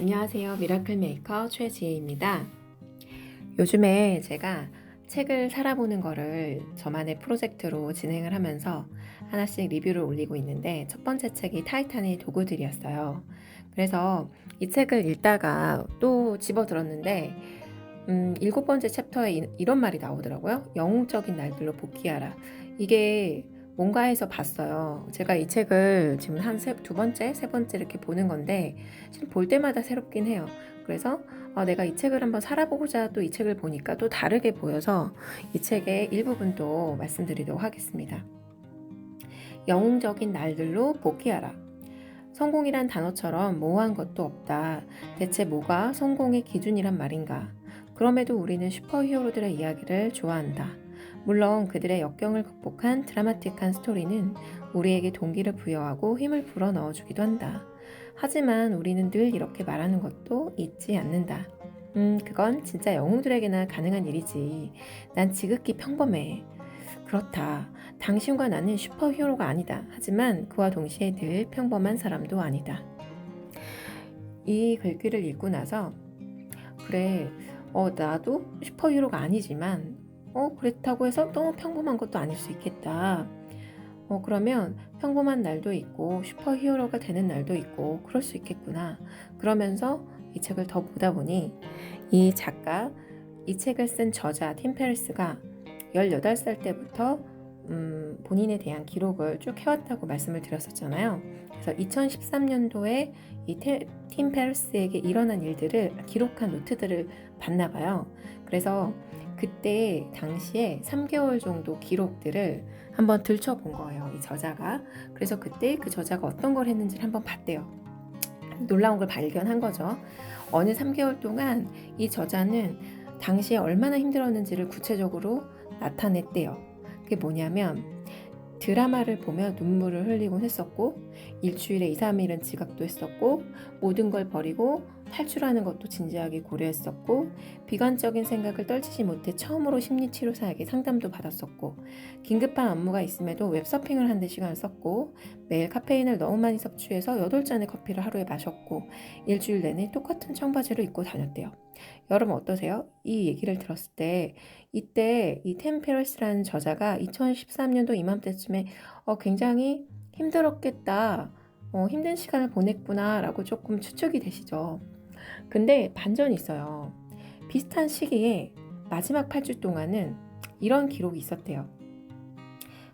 안녕하세요. 미라클 메이커 최지혜입니다. 요즘에 제가 책을 살아보는 거를 저만의 프로젝트로 진행을 하면서 하나씩 리뷰를 올리고 있는데 첫 번째 책이 타이탄의 도구들이었어요. 그래서 이 책을 읽다가 또 집어들었는데 일곱 번째 챕터에 이런 말이 나오더라고요. 영웅적인 날들로 복귀하라. 이게 뭔가 해서 봤어요. 제가 이 책을 지금 두 번째, 세 번째 이렇게 보는 건데 지금 볼 때마다 새롭긴 해요. 그래서 내가 이 책을 한번 살아보고자 또 이 책을 보니까 또 다르게 보여서 이 책의 일부분도 말씀드리도록 하겠습니다. 영웅적인 날들로 복귀하라. 성공이란 단어처럼 모호한 것도 없다. 대체 뭐가 성공의 기준이란 말인가? 그럼에도 우리는 슈퍼히어로들의 이야기를 좋아한다. 물론 그들의 역경을 극복한 드라마틱한 스토리는 우리에게 동기를 부여하고 힘을 불어넣어주기도 한다. 하지만 우리는 늘 이렇게 말하는 것도 잊지 않는다. 그건 진짜 영웅들에게나 가능한 일이지. 난 지극히 평범해. 그렇다. 당신과 나는 슈퍼히어로가 아니다. 하지만 그와 동시에 늘 평범한 사람도 아니다. 이 글귀를 읽고 나서 그래, 나도 슈퍼히어로가 아니지만 그렇다고 해서 너무 평범한 것도 아닐 수 있겠다. 그러면 평범한 날도 있고 슈퍼히어로가 되는 날도 있고 그럴 수 있겠구나. 그러면서 이 책을 더 보다 보니 이 작가, 이 책을 쓴 저자 팀 페리스가 18살 때부터 본인에 대한 기록을 쭉 해왔다고 말씀을 드렸었잖아요. 그래서 2013년도에 이 팀 페리스에게 일어난 일들을 기록한 노트들을 봤나 봐요. 그래서 그때 당시에 3개월 정도 기록들을 한번 들춰본 거예요. 이 저자가. 그래서 그때 그 저자가 어떤 걸 했는지를 한번 봤대요. 놀라운 걸 발견한 거죠. 어느 3개월 동안 이 저자는 당시에 얼마나 힘들었는지를 구체적으로 나타냈대요. 그게 뭐냐면 드라마를 보며 눈물을 흘리곤 했었고 일주일에 2, 3일은 지각도 했었고 모든 걸 버리고 탈출하는 것도 진지하게 고려했었고 비관적인 생각을 떨치지 못해 처음으로 심리치료사에게 상담도 받았었고 긴급한 업무가 있음에도 웹서핑을 하는 데 시간을 썼고 매일 카페인을 너무 많이 섭취해서 8잔의 커피를 하루에 마셨고 일주일 내내 똑같은 청바지를 입고 다녔대요. 여러분 어떠세요? 이 얘기를 들었을 때 이때 이 템페러스라는 저자가 2013년도 이맘때쯤에 굉장히 힘들었겠다. 힘든 시간을 보냈구나 라고 조금 추측이 되시죠. 근데 반전이 있어요. 비슷한 시기에 마지막 8주 동안은 이런 기록이 있었대요.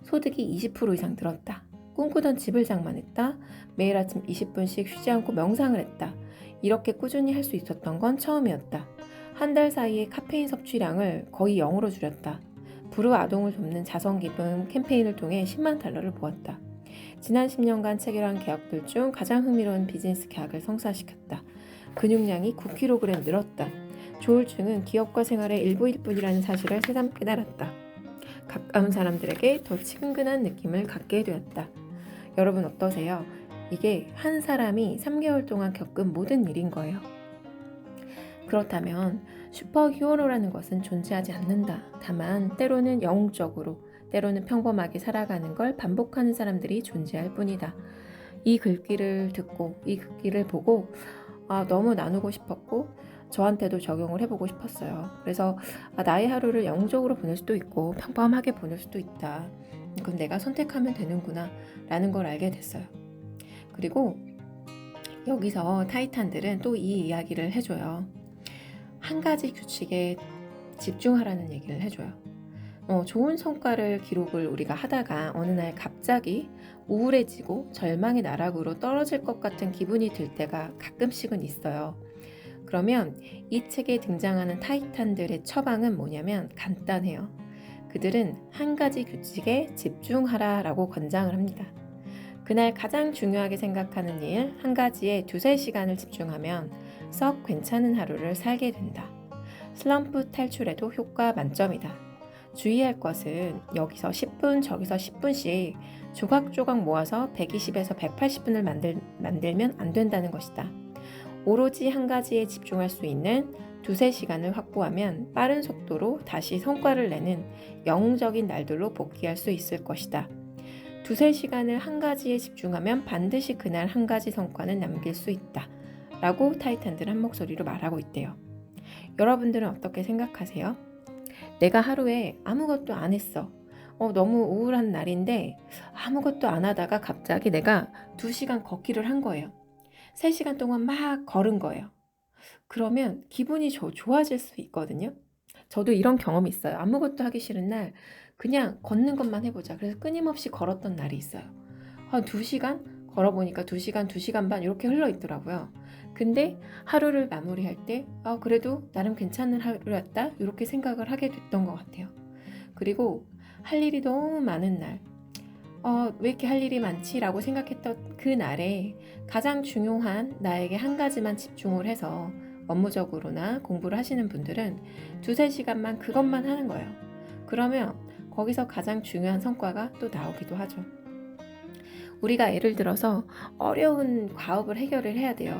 소득이 20% 이상 늘었다. 꿈꾸던 집을 장만했다. 매일 아침 20분씩 쉬지 않고 명상을 했다. 이렇게 꾸준히 할 수 있었던 건 처음이었다. 한 달 사이에 카페인 섭취량을 거의 0으로 줄였다. 불우아동을 돕는 자선기금 캠페인을 통해 10만 달러를 모았다. 지난 10년간 체결한 계약들 중 가장 흥미로운 비즈니스 계약을 성사시켰다. 근육량이 9kg 늘었다. 조울증은 기업과 생활의 일부일 뿐이라는 사실을 새삼 깨달았다. 가까운 사람들에게 더 친근한 느낌을 갖게 되었다. 여러분 어떠세요? 이게 한 사람이 3개월 동안 겪은 모든 일인 거예요. 그렇다면 슈퍼히어로라는 것은 존재하지 않는다. 다만 때로는 영웅적으로, 때로는 평범하게 살아가는 걸 반복하는 사람들이 존재할 뿐이다. 이 글귀를 듣고 이 글귀를 보고 너무 나누고 싶었고 저한테도 적용을 해보고 싶었어요. 그래서 나의 하루를 영웅적으로 보낼 수도 있고 평범하게 보낼 수도 있다. 그럼 내가 선택하면 되는구나 라는 걸 알게 됐어요. 그리고 여기서 타이탄들은 또 이 이야기를 해줘요. 한 가지 규칙에 집중하라는 얘기를 해줘요. 좋은 성과를 기록을 우리가 하다가 어느 날 갑자기 우울해지고 절망의 나락으로 떨어질 것 같은 기분이 들 때가 가끔씩은 있어요. 그러면 이 책에 등장하는 타이탄들의 처방은 뭐냐면 간단해요. 그들은 한 가지 규칙에 집중하라 라고 권장을 합니다. 그날 가장 중요하게 생각하는 일 한 가지에 2-3시간을 집중하면 썩 괜찮은 하루를 살게 된다. 슬럼프 탈출에도 효과 만점이다. 주의할 것은 여기서 10분 저기서 10분씩 조각조각 모아서 120에서 180분을 만들면 안 된다는 것이다. 오로지 한 가지에 집중할 수 있는 2-3시간을 확보하면 빠른 속도로 다시 성과를 내는 영웅적인 날들로 복귀할 수 있을 것이다. 2-3시간을 한 가지에 집중하면 반드시 그날 한 가지 성과는 남길 수 있다. 라고 타이탄들은 한 목소리로 말하고 있대요. 여러분들은 어떻게 생각하세요? 내가 하루에 아무것도 안 했어. 너무 우울한 날인데 아무것도 안 하다가 갑자기 내가 2시간 걷기를 한 거예요. 3시간 동안 막 걸은 거예요. 그러면 기분이 좋아질 수 있거든요. 저도 이런 경험이 있어요. 아무것도 하기 싫은 날 그냥 걷는 것만 해보자. 그래서 끊임없이 걸었던 날이 있어요. 한 2시간 걸어보니까 2시간, 2시간 반 이렇게 흘러 있더라고요. 근데 하루를 마무리할 때 그래도 나름 괜찮은 하루였다 이렇게 생각을 하게 됐던 것 같아요. 그리고 할 일이 너무 많은 날, 왜 이렇게 할 일이 많지? 라고 생각했던 그 날에 가장 중요한 나에게 한 가지만 집중을 해서 업무적으로나 공부를 하시는 분들은 2~3시간만 그것만 하는 거예요. 그러면 거기서 가장 중요한 성과가 또 나오기도 하죠. 우리가 예를 들어서 어려운 과업을 해결을 해야 돼요.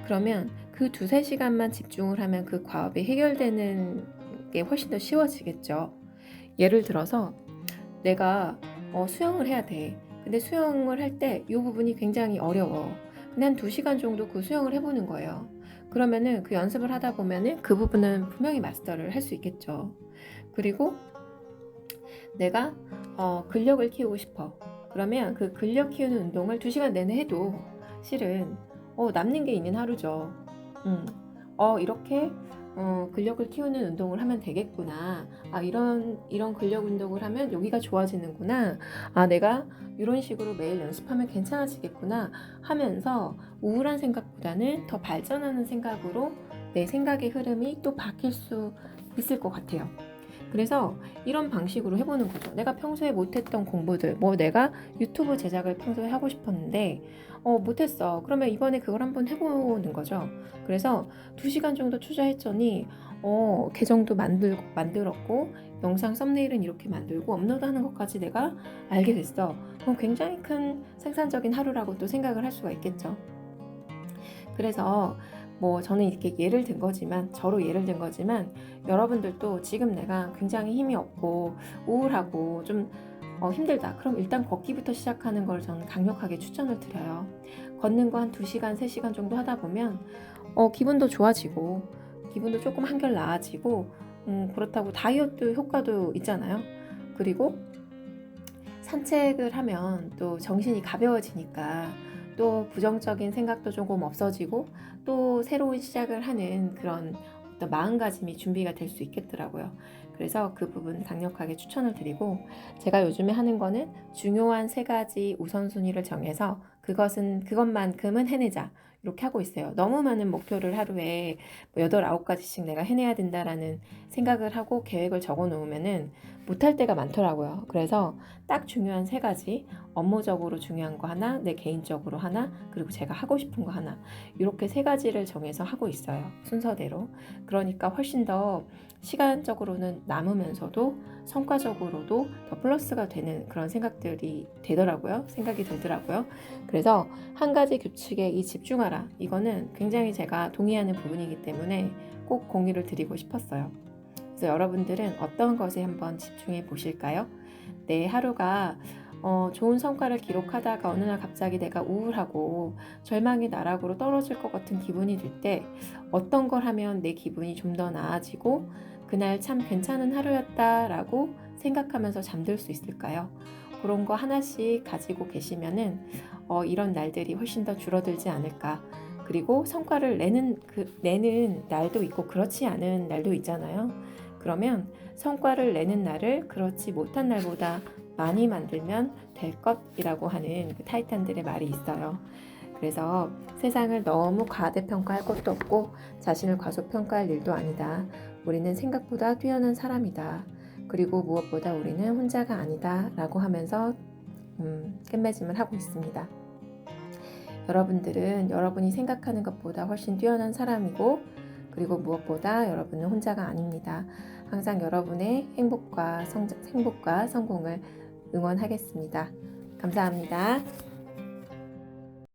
그러면 그 2~3시간만 집중을 하면 그 과업이 해결되는 게 훨씬 더 쉬워지겠죠. 예를 들어서 내가 수영을 해야 돼. 근데 수영을 할 때 이 부분이 굉장히 어려워. 근데 한 2시간 정도 그 수영을 해보는 거예요. 그러면은 그 연습을 하다 보면은 그 부분은 분명히 마스터를 할 수 있겠죠. 그리고 내가 근력을 키우고 싶어. 그러면 그 근력 키우는 운동을 2시간 내내 해도 실은 남는 게 있는 하루죠. 이렇게 근력을 키우는 운동을 하면 되겠구나. 이런 근력 운동을 하면 여기가 좋아지는구나. 내가 이런 식으로 매일 연습하면 괜찮아지겠구나 하면서 우울한 생각보다는 더 발전하는 생각으로 내 생각의 흐름이 또 바뀔 수 있을 것 같아요. 그래서 이런 방식으로 해보는 거죠. 내가 평소에 못했던 공부들, 내가 유튜브 제작을 평소에 하고 싶었는데 못했어. 그러면 이번에 그걸 한번 해보는 거죠. 그래서 2시간 정도 투자했더니 계정도 만들었고 영상 썸네일은 이렇게 만들고 업로드하는 것까지 내가 알게 됐어. 그럼 굉장히 큰 생산적인 하루라고 또 생각을 할 수가 있겠죠. 그래서 저는 이렇게 저로 예를 든 거지만 여러분들도 지금 내가 굉장히 힘이 없고 우울하고 좀 힘들다. 그럼 일단 걷기부터 시작하는 걸 저는 강력하게 추천을 드려요. 걷는 거 한 2시간, 3시간 정도 하다 보면 기분도 좋아지고 기분도 조금 한결 나아지고 그렇다고 다이어트 효과도 있잖아요. 그리고 산책을 하면 또 정신이 가벼워지니까 또 부정적인 생각도 조금 없어지고 또 새로운 시작을 하는 그런 어떤 마음가짐이 준비가 될 수 있겠더라고요. 그래서 그 부분 강력하게 추천을 드리고, 제가 요즘에 하는 거는 중요한 3가지 우선순위를 정해서 그것만큼은 해내자 이렇게 하고 있어요. 너무 많은 목표를 하루에 8, 9가지씩 내가 해내야 된다라는 생각을 하고 계획을 적어 놓으면은 못할 때가 많더라고요. 그래서 딱 중요한 3가지, 업무적으로 중요한 거 하나, 내 개인적으로 하나, 그리고 제가 하고 싶은 거 하나, 이렇게 3가지를 정해서 하고 있어요. 순서대로. 그러니까 훨씬 더 시간적으로는 남으면서도 성과적으로도 더 플러스가 되는 그런 생각이 들더라고요. 그래서 한 가지 규칙에 집중하라. 이거는 굉장히 제가 동의하는 부분이기 때문에 꼭 공유를 드리고 싶었어요. 그래서 여러분들은 어떤 것에 한번 집중해 보실까요? 내 하루가 좋은 성과를 기록하다가 어느 날 갑자기 내가 우울하고 절망의 나락으로 떨어질 것 같은 기분이 들 때 어떤 걸 하면 내 기분이 좀 더 나아지고 그날 참 괜찮은 하루였다라고 생각하면서 잠들 수 있을까요? 그런 거 하나씩 가지고 계시면은 이런 날들이 훨씬 더 줄어들지 않을까. 그리고 성과를 내는 날도 있고 그렇지 않은 날도 있잖아요. 그러면 성과를 내는 날을 그렇지 못한 날보다 많이 만들면 될 것이라고 하는 그 타이탄들의 말이 있어요. 그래서 세상을 너무 과대평가할 것도 없고 자신을 과소평가할 일도 아니다. 우리는 생각보다 뛰어난 사람이다. 그리고 무엇보다 우리는 혼자가 아니다 라고 하면서 끝맺음을 하고 있습니다. 여러분들은 여러분이 생각하는 것보다 훨씬 뛰어난 사람이고, 그리고 무엇보다 여러분은 혼자가 아닙니다. 항상 여러분의 행복과 성공을 응원하겠습니다. 감사합니다.